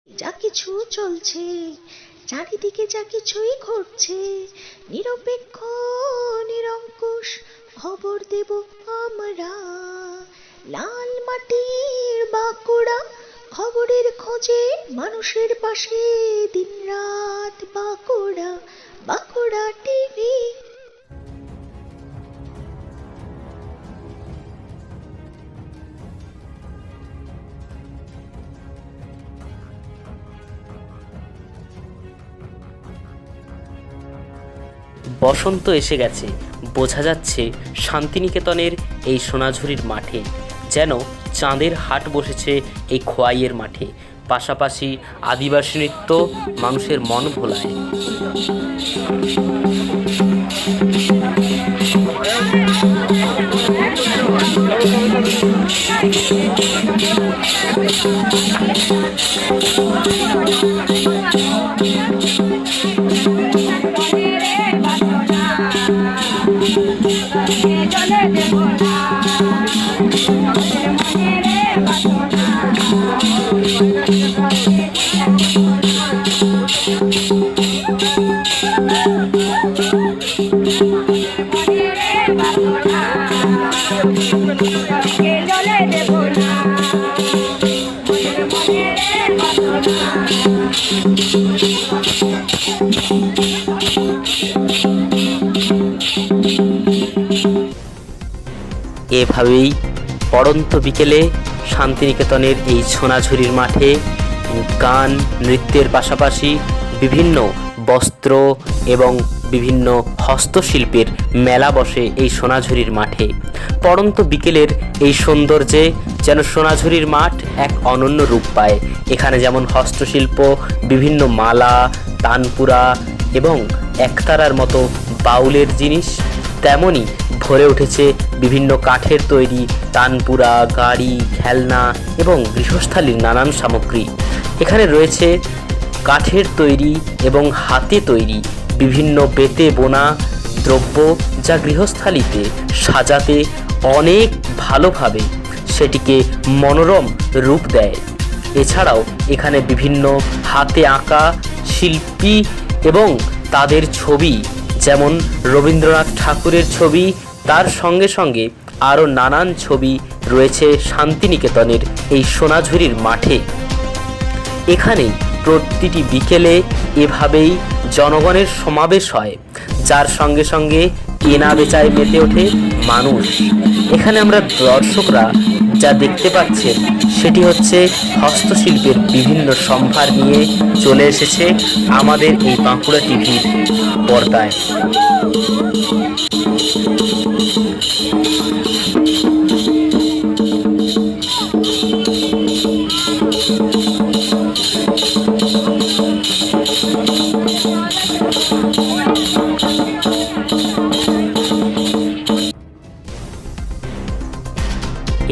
যা কিছু চলছে চারিদিকে, যা কিছুই ঘটছে, নিরপেক্ষ নিরঙ্কুশ খবর দেব আমরা। লাল মাটির বাঁকুড়া, খবরের খোঁজে মানুষের পাশে দিনরাত বাঁকুড়া, বাঁকুড়া টিভি। বসন্ত এসে গেছে, বোঝা যাচ্ছে শান্তিনিকেতনের এই সোনাঝুরির মাঠে যেন চাঁদের হাট বসেছে এই খোয়াইয়ের মাঠে। পাশাপাশি আদিবাসী নৃত্য মানুষের মন ভোলায়। এভাবেই পড়ন্ত বিকেলে শান্তিনিকেতনের এই সোনাঝুরির মাঠে গান নৃত্যের পাশাপাশি বিভিন্ন বস্ত্র এবং বিভিন্ন হস্তশিল্পের মেলা বসে এই সোনাঝুরির মাঠে। পড়ন্ত বিকেলের এই সৌন্দর্যে যেন সোনাঝুরির মাঠ এক অনন্য রূপ পায়। এখানে যেমন হস্তশিল্প, বিভিন্ন মালা, তানপুরা এবং একতারার মতো বাউলের জিনিস, তেমনই ভরে উঠেছে বিভিন্ন কাঠের তৈরি তানপুরা, গাড়ি, খেলনা এবং গৃহস্থালির নানান সামগ্রী। এখানে রয়েছে কাঠের তৈরি এবং হাতে তৈরি বিভিন্ন বেতে বোনা দ্রব্য, যা গৃহস্থালিতে সাজাতে অনেক ভালোভাবে সেটিকে মনোরম রূপ দেয়। এছাড়াও এখানে বিভিন্ন হাতে আঁকা শিল্পী এবং তাদের ছবি, যেমন রবীন্দ্রনাথ ঠাকুরের ছবি, তার সঙ্গে সঙ্গে আরও নানান ছবি রয়েছে শান্তিনিকেতনের এই সোনাঝুরির মাঠে। এখানে প্রতিটি বিকেলে এভাবেই জনগণের সমাবেশ হয়, যার সঙ্গে সঙ্গে কেনা বেচায় মেতে ওঠে মানুষ। এখানে আমরা দর্শকরা যা দেখতে পাচ্ছেন সেটি হচ্ছে হস্তশিল্পের বিভিন্ন সম্ভার নিয়ে চলে এসেছে আমাদের এই বাঁকুড়া টিভির পর্দায়।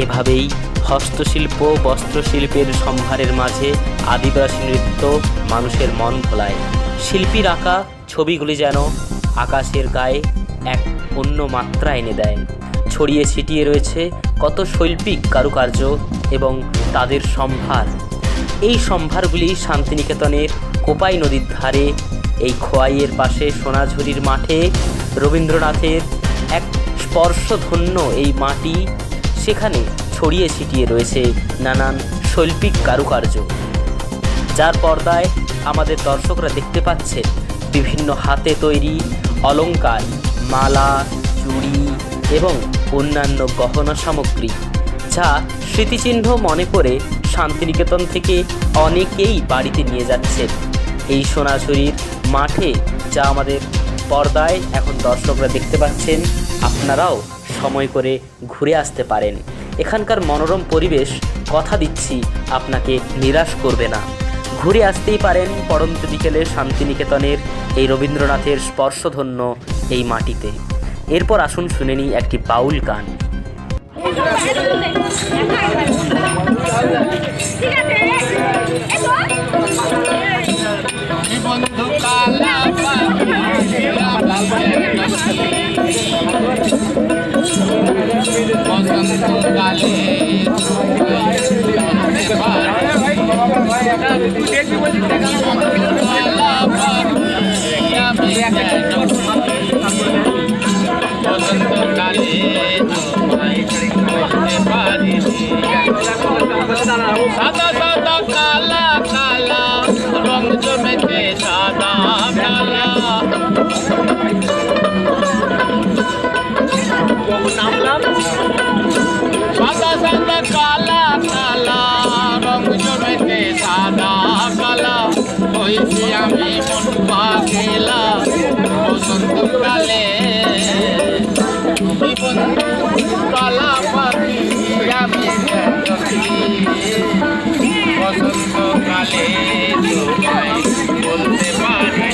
এভাবেই হস্তশিল্প, বস্ত্রশিল্পের সম্ভারের মাঝে আদিবাসী নৃত্য মানুষের মন ভোলায়। শিল্পীর আঁকা ছবিগুলি যেন আকাশের গায়ে এক অন্য মাত্রা এনে দেয়। ছড়িয়ে ছিটিয়ে রয়েছে কত শৈল্পিক কারুকার্য এবং তাদের সম্ভার। এই সম্ভারগুলি শান্তিনিকেতনের কোপাই নদীর ধারে এই খোয়াইয়ের পাশে সোনাঝুরির মাঠে রবীন্দ্রনাথের এক স্পর্শধন্য এই মাটি, সেখানে ছড়িয়ে ছিটিয়ে রয়েছে নানান শৈল্পিক কারুকার্য, যার পর্দায় আমাদের দর্শকরা দেখতে পাচ্ছে বিভিন্ন হাতে তৈরি অলংকার, মালা, চুড়ি এবং অন্যান্য গহনা সামগ্রী, যা স্মৃতিচিহ্ন মনে করে শান্তিনিকেতন থেকে অনেকেই বাড়িতে নিয়ে যাচ্ছে এই সোনাঝুরির মাঠে, যা আমাদের পর্দায় এখন দর্শকরা দেখতে পাচ্ছেন। আপনারাও সময় করে ঘুরে আসতে পারেন। এখানকার মনোরম পরিবেশ কথা দিচ্ছি আপনাকে নিরাশ করবে না। ঘুরে আসতেই পারেন পড়ন্ত বিকেলে শান্তিনিকেতনের এই রবীন্দ্রনাথের স্পর্শধন্য এই মাটিতে। এরপর আসুন শুনে নিই একটি বাউল গান। বসন্তকালে সাদা সাদা কালা কালা রং জমেছে সাদা কালা সাদা সাদা কালা কালা রং জমেছে সাদা কালা হয়েছি আমি মন পাগেলা বসন্তকালে কালা পাখি আমি বসন্তকালে তোমায় বলতে পারি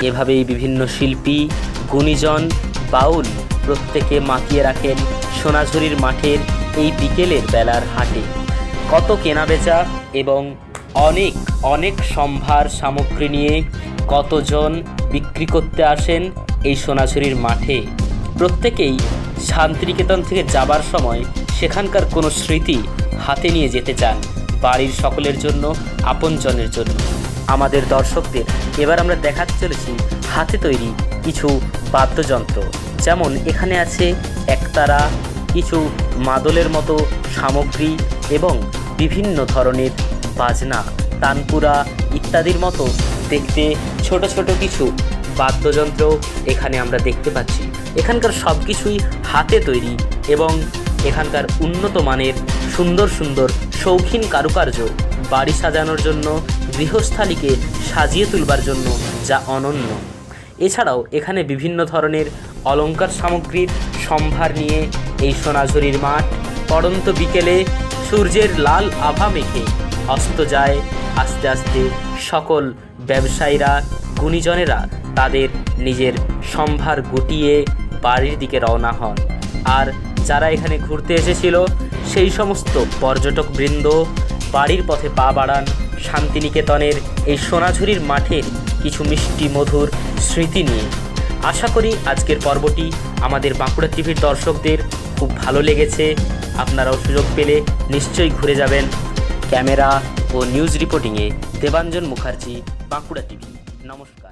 এভাবেই বিভিন্ন শিল্পী, গুণীজন, বাউল প্রত্যেকে মাতিয়ে রাখেন সোনাঝুরির মাঠের এই বিকেলের বেলার হাটে। কত কেনাবেচা এবং অনেক অনেক সম্ভার সামগ্রী নিয়ে কতজন বিক্রি করতে আসেন এই সোনাঝুরির মাঠে। প্রত্যেকেই শান্তিনিকেতন থেকে যাবার সময় সেখানকার কোনো স্মৃতি হাতে নিয়ে যেতে চান বাড়ির সকলের জন্য, আপনজনের জন্য। আমাদের দর্শকদের এবার আমরা দেখাতে চলেছি হাতে তৈরি কিছু বাদ্যযন্ত্র, যেমন এখানে আছে একতারা, কিছু মাদলের মতো সামগ্রী এবং বিভিন্ন ধরনের বাজনা, তানপুরা ইত্যাদির মতো দেখতে ছোট ছোট কিছু বাদ্যযন্ত্র এখানে আমরা দেখতে পাচ্ছি। এখানকার সব কিছুই হাতে তৈরি এবং এখানকার উন্নত মানের সুন্দর সুন্দর শৌখিন কারুকার্য বাড়ি সাজানোর জন্য, গৃহস্থালিকে সাজিয়ে তুলবার জন্য যা অনন্য। এছাড়াও এখানে বিভিন্ন ধরনের অলংকার সামগ্রীর সম্ভার নিয়ে এই সোনাঝুরির মাঠ পড়ন্ত বিকেলে সূর্যের লাল আভা মেখে অস্ত যায়। আস্তে আস্তে সকল ব্যবসায়ীরা, গুণীজনেরা তাদের নিজের সম্ভার গুটিয়ে বাড়ির দিকে রওনা হন। আর যারা এখানে ঘুরতে এসেছিল সেই সমস্ত পর্যটকবৃন্দ বাড়ির পথে পা বাড়ান শান্তিনিকেতনের এই সোনাঝুরির মাঠের কিছু মিষ্টি মধুর স্মৃতি নিয়ে। আশা করি আজকের পর্বটি আমাদের বাঁকুড়া টিভির দর্শকদের খুব ভালো লেগেছে। আপনারাও সুযোগ পেলে নিশ্চয়ই ঘুরে যাবেন। ক্যামেরা ও নিউজ রিপোর্টিংয়ে দেবাঞ্জন মুখার্জি, বাঁকুড়া টিভি। নমস্কার।